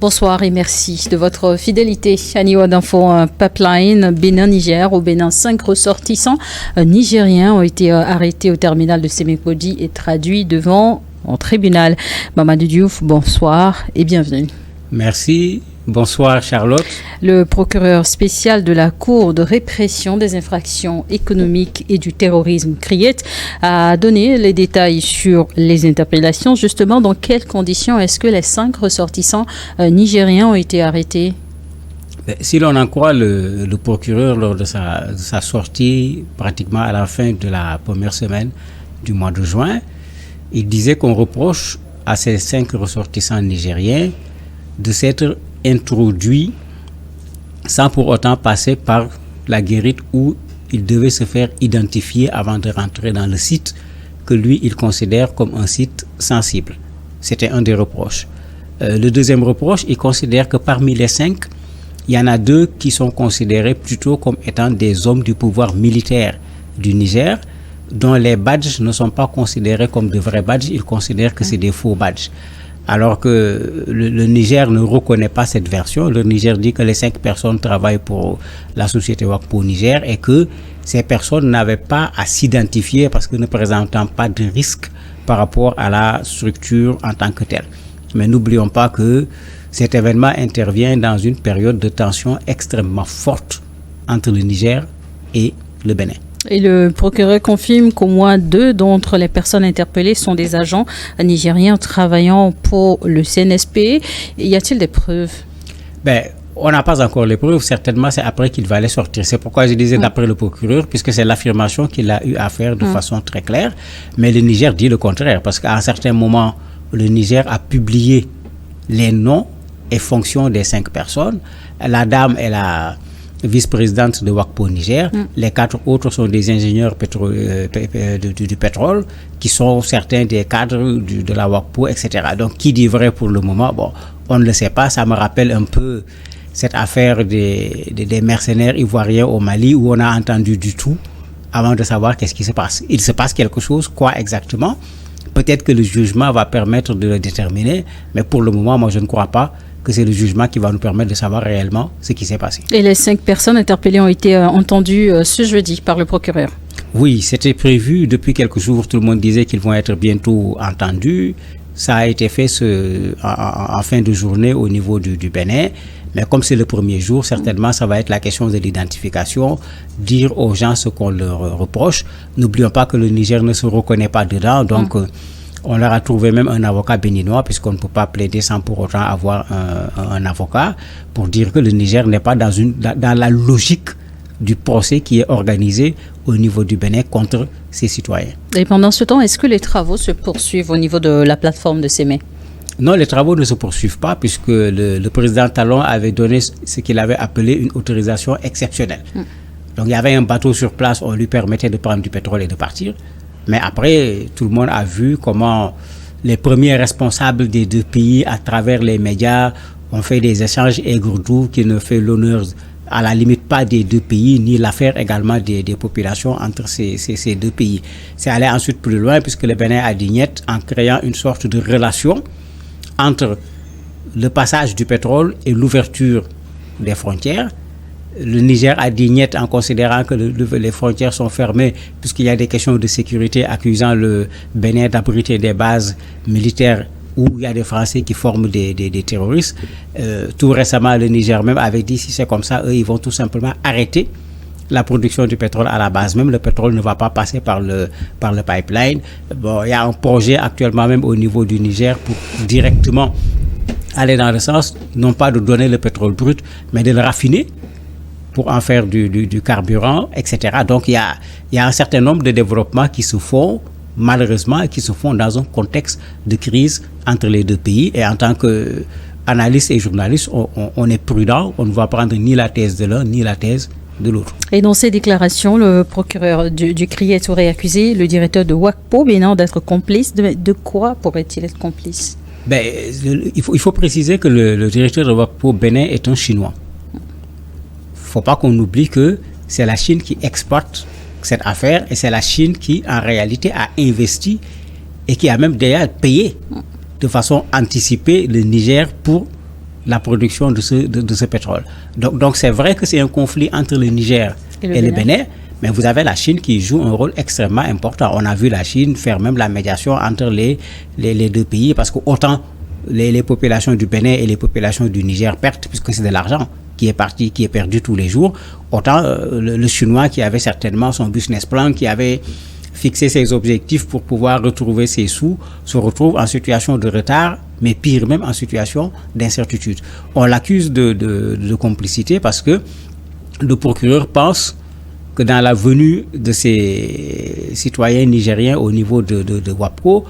Bonsoir et merci de votre fidélité. À niveau d'info pipeline Bénin-Niger, au Bénin, 5 ressortissants nigériens ont été arrêtés au terminal de Sémékodi et traduits devant un tribunal. Mamadou Diouf, bonsoir et bienvenue. Merci. Bonsoir Charlotte. Le procureur spécial de la Cour de répression des infractions économiques et du terrorisme, CRIET, a donné les détails sur les interpellations. Justement, dans quelles conditions est-ce que les 5 ressortissants nigériens ont été arrêtés? Si l'on en croit le procureur lors de sa sortie, pratiquement à la fin de la première semaine du mois de juin, il disait qu'on reproche à ces 5 ressortissants nigériens de s'être introduit sans pour autant passer par la guérite où il devait se faire identifier avant de rentrer dans le site que lui, il considère comme un site sensible. C'était un des reproches. Le deuxième reproche, il considère que parmi les 5, il y en a 2 qui sont considérés plutôt comme étant des hommes du pouvoir militaire du Niger, dont les badges ne sont pas considérés comme de vrais badges, ils considèrent que c'est des faux badges. Alors que le Niger ne reconnaît pas cette version. Le Niger dit que les 5 personnes travaillent pour la société WACPO Niger et que ces personnes n'avaient pas à s'identifier parce que ne présentant pas de risque par rapport à la structure en tant que telle. Mais n'oublions pas que cet événement intervient dans une période de tension extrêmement forte entre le Niger et le Bénin. Et le procureur confirme qu'au moins 2 d'entre les personnes interpellées sont des agents nigériens travaillant pour le CNSP. Y a-t-il des preuves? On n'a pas encore les preuves. Certainement, c'est après qu'il va les sortir. C'est pourquoi je disais d'après le procureur, puisque c'est l'affirmation qu'il a eu à faire de façon très claire. Mais le Niger dit le contraire, parce qu'à un certain moment, le Niger a publié les noms et fonctions des 5 personnes. La dame est la vice-présidente de WACPO Niger. Les 4 autres sont des ingénieurs du pétrole, qui sont certains des cadres de la WACPO, etc. Donc, qui dit vrai pour le moment? Bon, on ne le sait pas. Ça me rappelle un peu cette affaire des mercenaires ivoiriens au Mali, où on a entendu du tout avant de savoir qu'est-ce qui se passe. Il se passe quelque chose, quoi exactement? Peut-être que le jugement va permettre de le déterminer, mais pour le moment, moi, je ne crois pas que c'est le jugement qui va nous permettre de savoir réellement ce qui s'est passé. Et les 5 personnes interpellées ont été entendues ce jeudi par le procureur? Oui, c'était prévu depuis quelques jours. Tout le monde disait qu'ils vont être bientôt entendus. Ça a été fait en fin de journée au niveau du Bénin. Mais comme c'est le premier jour, certainement, ça va être la question de l'identification, dire aux gens ce qu'on leur reproche. N'oublions pas que le Niger ne se reconnaît pas dedans, donc on leur a trouvé même un avocat béninois, puisqu'on ne peut pas plaider sans pour autant avoir un avocat, pour dire que le Niger n'est pas dans la logique du procès qui est organisé au niveau du Bénin contre ses citoyens. Et pendant ce temps, est-ce que les travaux se poursuivent au niveau de la plateforme de Sémé? Non, les travaux ne se poursuivent pas, puisque le président Talon avait donné ce qu'il avait appelé une autorisation exceptionnelle. Donc il y avait un bateau sur place, on lui permettait de prendre du pétrole et de partir. Mais après, tout le monde a vu comment les premiers responsables des 2 pays, à travers les médias, ont fait des échanges aigre-doux qui ne fait l'honneur, à la limite, pas des 2 pays, ni l'affaire également des populations entre ces 2 pays. C'est aller ensuite plus loin, puisque le Bénin a dit niet en créant une sorte de relation entre le passage du pétrole et l'ouverture des frontières. Le Niger a dit niet en considérant que les frontières sont fermées puisqu'il y a des questions de sécurité, accusant le Bénin d'abriter des bases militaires où il y a des Français qui forment des terroristes. Tout récemment, le Niger même avait dit si c'est comme ça, eux, ils vont tout simplement arrêter la production du pétrole à la base. Même le pétrole ne va pas passer par le pipeline. Bon, il y a un projet actuellement même au niveau du Niger pour directement aller dans le sens, non pas de donner le pétrole brut, mais de le raffiner pour en faire du carburant, etc. Donc, il y a un certain nombre de développements qui se font, malheureusement, qui se font dans un contexte de crise entre les 2 pays. Et en tant qu'analystes et journalistes, on est prudent, on ne va prendre ni la thèse de l'un, ni la thèse de l'autre. Et dans ses déclarations, le procureur du CRIET aurait accusé le directeur de WACPO Bénin d'être complice. De quoi pourrait-il être complice? Il faut préciser que le directeur de WACPO Bénin est un Chinois. Il ne faut pas qu'on oublie que c'est la Chine qui exploite cette affaire et c'est la Chine qui, en réalité, a investi et qui a même déjà payé de façon anticipée le Niger pour la production de ce pétrole. Donc c'est vrai que c'est un conflit entre le Niger et le Bénin, mais vous avez la Chine qui joue un rôle extrêmement important. On a vu la Chine faire même la médiation entre les deux pays, parce que autant les populations du Bénin et les populations du Niger perdent, puisque c'est de l'argent qui est perdu tous les jours, autant le Chinois qui avait certainement son business plan, qui avait fixé ses objectifs pour pouvoir retrouver ses sous, se retrouve en situation de retard, mais pire même en situation d'incertitude. On l'accuse de complicité parce que le procureur pense que dans la venue de ces citoyens nigériens au niveau de WAPCO,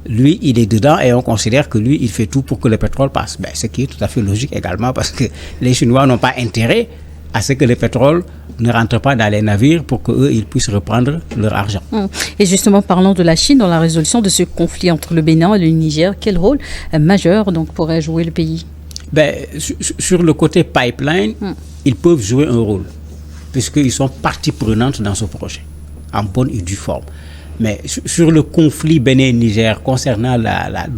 lui, il est dedans et on considère que lui, il fait tout pour que le pétrole passe. Ce qui est tout à fait logique également parce que les Chinois n'ont pas intérêt à ce que le pétrole ne rentre pas dans les navires pour qu'eux, ils puissent reprendre leur argent. Et justement, parlant de la Chine, dans la résolution de ce conflit entre le Bénin et le Niger, quel rôle majeur donc, pourrait jouer le pays? Sur le côté pipeline, ils peuvent jouer un rôle, puisqu'ils sont partie prenante dans ce projet, en bonne et due forme. Mais sur le conflit Bénin-Niger, concernant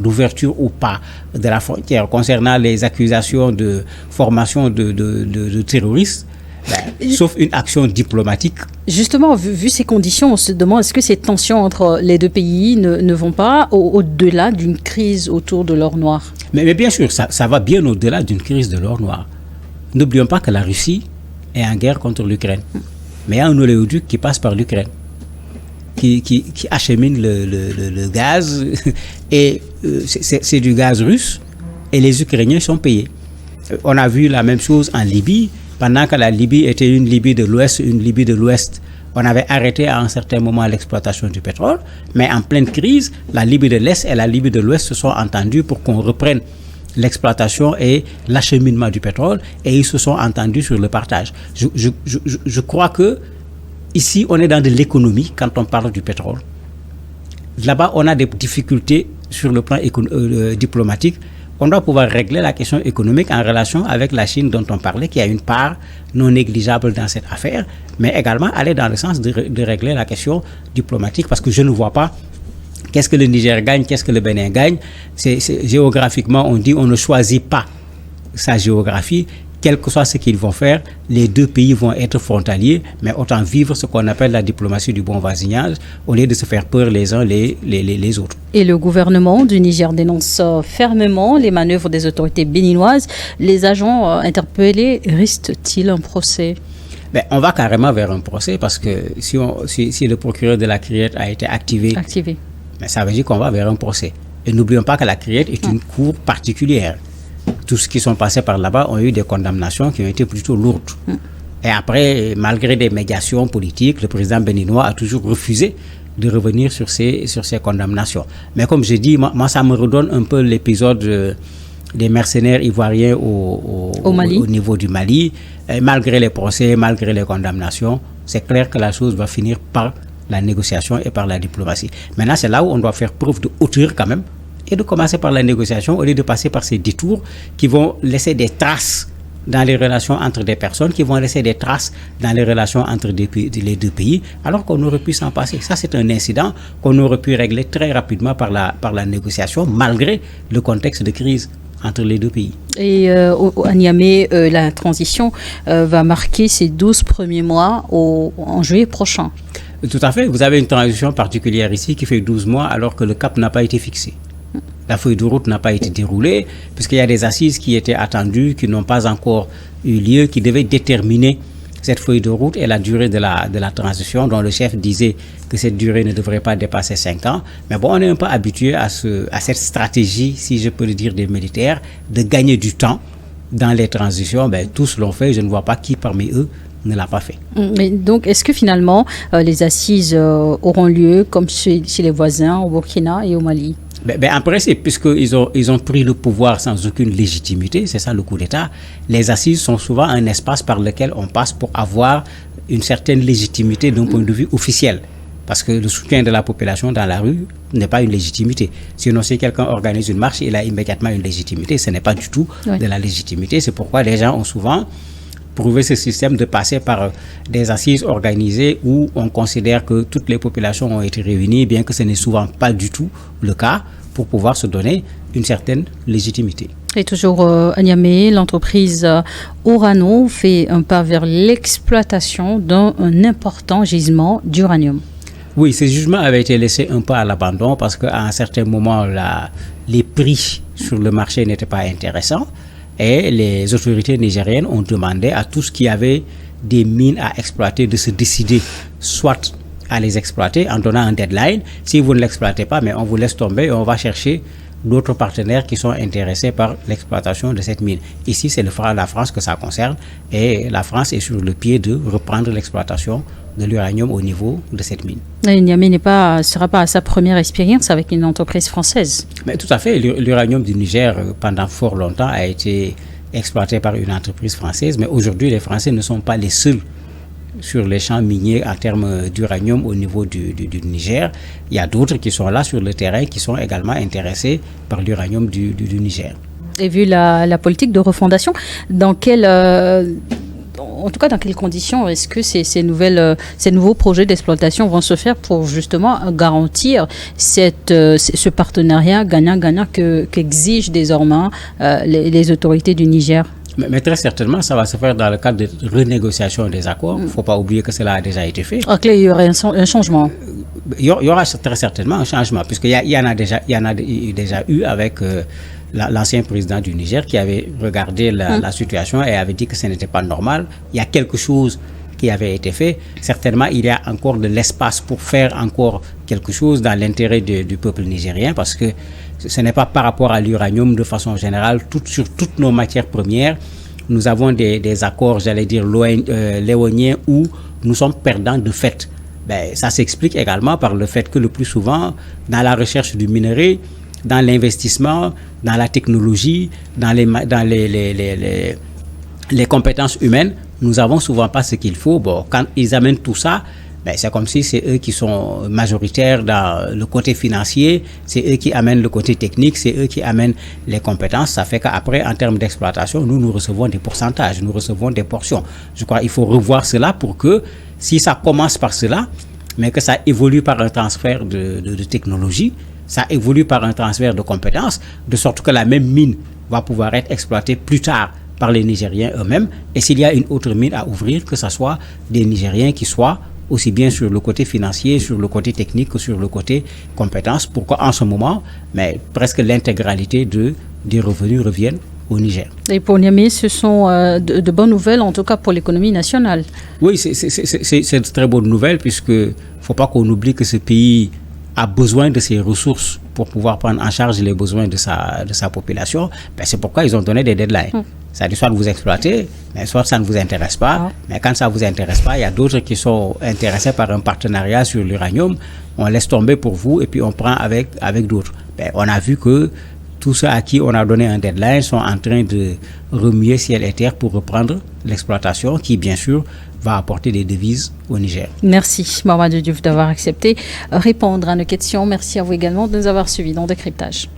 l'ouverture ou pas de la frontière, concernant les accusations de formation de terroristes, sauf une action diplomatique. Justement, vu ces conditions, on se demande est-ce que ces tensions entre les deux pays ne vont pas au-delà d'une crise autour de l'or noir? Mais bien sûr, ça va bien au-delà d'une crise de l'or noir. N'oublions pas que la Russie est en guerre contre l'Ukraine. Mais il y a un oléoduc qui passe par l'Ukraine, qui achemine le gaz, et c'est du gaz russe, et les Ukrainiens sont payés. On a vu la même chose en Libye. Pendant que la Libye était une Libye de l'Ouest, on avait arrêté à un certain moment l'exploitation du pétrole, mais en pleine crise, la Libye de l'Est et la Libye de l'Ouest se sont entendues pour qu'on reprenne l'exploitation et l'acheminement du pétrole, et ils se sont entendus sur le partage. Je crois que ici, on est dans de l'économie quand on parle du pétrole. Là-bas, on a des difficultés sur le plan diplomatique. On doit pouvoir régler la question économique en relation avec la Chine dont on parlait, qui a une part non négligeable dans cette affaire, mais également aller dans le sens de régler la question diplomatique, parce que je ne vois pas qu'est-ce que le Niger gagne, qu'est-ce que le Bénin gagne. Géographiquement, on dit on ne choisit pas sa géographie. Quel que soit ce qu'ils vont faire, les deux pays vont être frontaliers, mais autant vivre ce qu'on appelle la diplomatie du bon voisinage, au lieu de se faire peur les uns les autres. Et le gouvernement du Niger dénonce fermement les manœuvres des autorités béninoises. Les agents interpellés risquent-ils un procès? On va carrément vers un procès, parce que si le procureur de la Criette a été activé. Ça veut dire qu'on va vers un procès. Et n'oublions pas que la Criette est une cour particulière. Tous ceux qui sont passés par là-bas ont eu des condamnations qui ont été plutôt lourdes. Et après, malgré des médiations politiques, le président béninois a toujours refusé de revenir sur ces condamnations. Mais comme je dis, moi ça me redonne un peu l'épisode des mercenaires ivoiriens au niveau du Mali. Et malgré les procès, malgré les condamnations, c'est clair que la chose va finir par la négociation et par la diplomatie. Maintenant, c'est là où on doit faire preuve de hauteur quand même, et de commencer par la négociation au lieu de passer par ces détours qui vont laisser des traces dans les relations entre des personnes, qui vont laisser des traces dans les relations entre les deux pays, alors qu'on aurait pu s'en passer. Ça, c'est un incident qu'on aurait pu régler très rapidement par la négociation, malgré le contexte de crise entre les deux pays. Et à Niamey, la transition va marquer ces 12 premiers mois en juillet prochain. Tout à fait. Vous avez une transition particulière ici qui fait 12 mois alors que le cap n'a pas été fixé. La feuille de route n'a pas été déroulée, puisqu'il y a des assises qui étaient attendues, qui n'ont pas encore eu lieu, qui devaient déterminer cette feuille de route et la durée de la transition, dont le chef disait que cette durée ne devrait pas dépasser 5 ans. Mais bon, on est un peu habitué à cette stratégie, si je peux le dire, des militaires, de gagner du temps dans les transitions. Tous l'ont fait, je ne vois pas qui parmi eux ne l'a pas fait. Mais donc, est-ce que finalement, les assises auront lieu comme chez les voisins, au Burkina et au Mali? En principe, puisqu'ils ont pris le pouvoir sans aucune légitimité, c'est ça le coup d'État, les assises sont souvent un espace par lequel on passe pour avoir une certaine légitimité d'un point de vue officiel. Parce que le soutien de la population dans la rue n'est pas une légitimité. Sinon, si quelqu'un organise une marche, il a immédiatement une légitimité. Ce n'est pas du tout de la légitimité. C'est pourquoi les gens ont souvent prouvé ce système de passer par des assises organisées où on considère que toutes les populations ont été réunies, bien que ce n'est souvent pas du tout le cas, pour pouvoir se donner une certaine légitimité. Et toujours à Niamey, l'entreprise Orano fait un pas vers l'exploitation d'un important gisement d'uranium. Oui, ce jugement avait été laissé un peu à l'abandon parce qu'à un certain moment, les prix sur le marché n'étaient pas intéressants et les autorités nigériennes ont demandé à tous qui avaient des mines à exploiter de se décider soit à les exploiter en donnant un deadline. Si vous ne l'exploitez pas, mais on vous laisse tomber et on va chercher d'autres partenaires qui sont intéressés par l'exploitation de cette mine. Ici, c'est la France que ça concerne et la France est sur le pied de reprendre l'exploitation de l'uranium au niveau de cette mine. Et Niamey ne sera pas à sa première expérience avec une entreprise française. Mais tout à fait. L'uranium du Niger, pendant fort longtemps, a été exploité par une entreprise française, mais aujourd'hui, les Français ne sont pas les seuls sur les champs miniers en termes d'uranium au niveau du Niger. Il y a d'autres qui sont là sur le terrain qui sont également intéressés par l'uranium du Niger. Et vu la politique de refondation, dans quelles conditions est-ce que ces nouveaux projets d'exploitation vont se faire pour justement garantir ce partenariat gagnant-gagnant qu'exigent désormais les autorités du Niger? Mais très certainement, ça va se faire dans le cadre de renégociation des accords. Il ne faut pas oublier que cela a déjà été fait. Donc là, il y aurait un changement. Il y aura très certainement un changement, puisqu'il y en a déjà eu avec l'ancien président du Niger qui avait regardé la situation et avait dit que ce n'était pas normal. Il y a quelque chose qui avait été fait. Certainement, il y a encore de l'espace pour faire encore quelque chose dans l'intérêt du peuple nigérien, parce que ce n'est pas par rapport à l'uranium de façon générale. Sur toutes nos matières premières, nous avons des accords, j'allais dire, léoniens où nous sommes perdants de fait. Ça s'explique également par le fait que le plus souvent, dans la recherche du minerai, dans l'investissement, dans la technologie, dans les compétences humaines, nous n'avons souvent pas ce qu'il faut. Bon, quand ils amènent tout ça, c'est comme si c'est eux qui sont majoritaires dans le côté financier, c'est eux qui amènent le côté technique, c'est eux qui amènent les compétences. Ça fait qu'après, en termes d'exploitation, nous recevons des pourcentages, nous recevons des portions. Je crois qu'il faut revoir cela pour que, si ça commence par cela, mais que ça évolue par un transfert de technologie, ça évolue par un transfert de compétences, de sorte que la même mine va pouvoir être exploitée plus tard par les Nigériens eux-mêmes. Et s'il y a une autre mine à ouvrir, que ce soit des Nigériens qui soient aussi bien sur le côté financier, sur le côté technique que sur le côté compétences, pour qu'en ce moment, presque l'intégralité des revenus reviennent au Niger. Et pour Niamey, ce sont de bonnes nouvelles, en tout cas pour l'économie nationale. Oui, c'est de très bonnes nouvelles, puisque il ne faut pas qu'on oublie que ce pays a besoin de ses ressources pour pouvoir prendre en charge les besoins de sa population. C'est pourquoi ils ont donné des deadlines. C'est-à-dire soit vous exploitez, mais soit ça ne vous intéresse pas. Mais quand ça ne vous intéresse pas, il y a d'autres qui sont intéressés par un partenariat sur l'uranium. On laisse tomber pour vous et puis on prend avec d'autres. On a vu que tous ceux à qui on a donné un deadline sont en train de remuer ciel et terre pour reprendre l'exploitation qui, bien sûr, va apporter des devises au Niger. Merci, Mamadou Diouf, d'avoir accepté répondre à nos questions. Merci à vous également de nous avoir suivis dans Décryptage.